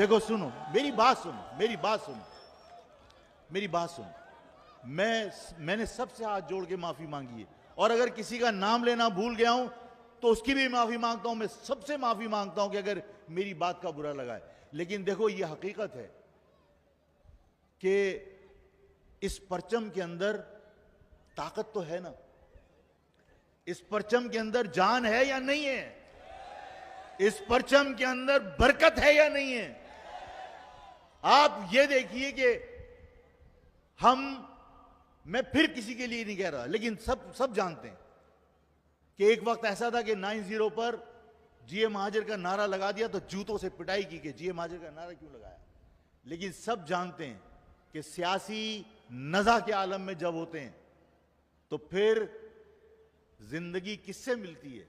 देखो सुनो, मेरी बात सुनो, मेरी बात सुनो। मैंने सबसे हाथ जोड़ के माफी मांगी है, और अगर किसी का नाम लेना भूल गया हूं तो उसकी भी माफी मांगता हूं। मैं सबसे माफी मांगता हूं कि अगर मेरी बात का बुरा लगा है। लेकिन देखो, यह हकीकत है कि इस परचम के अंदर ताकत तो है ना, इस परचम के अंदर जान है या नहीं है, इस परचम के अंदर बरकत है या नहीं है। आप ये देखिए कि मैं फिर किसी के लिए नहीं कह रहा, लेकिन सब जानते हैं कि एक वक्त ऐसा था कि 90 पर जीए महाजर का नारा लगा दिया तो जूतों से पिटाई की कि जीए महाजर का नारा क्यों लगाया। लेकिन सब जानते हैं कि सियासी नज़ा के आलम में जब होते हैं तो फिर जिंदगी किससे मिलती है,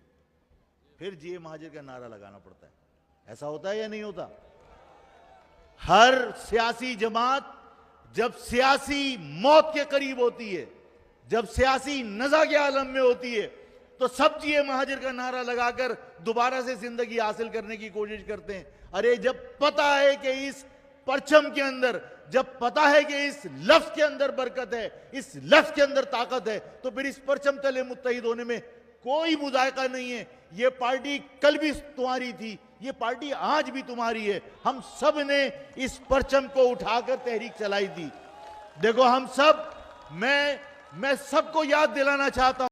फिर जीए महाजर का नारा लगाना पड़ता है। ऐसा होता है या नहीं होता? हर सियासी जमात जब सियासी मौत के करीब होती है, जब सियासी नज़ा के आलम में होती है, तो सब जीए महाजर का नारा लगाकर दोबारा से जिंदगी हासिल करने की कोशिश करते हैं। अरे जब पता है कि इस परचम के अंदर, जब पता है कि इस लफ्ज के अंदर बरकत है, इस लफ्ज के अंदर ताकत है, तो फिर इस परचम तले मुत्तहिद होने में कोई मुजायका नहीं है। ये पार्टी कल भी तुम्हारी थी, ये पार्टी आज भी तुम्हारी है। हम सब ने इस परचम को उठाकर तहरीक चलाई थी। देखो हम सब, मैं सबको याद दिलाना चाहता हूं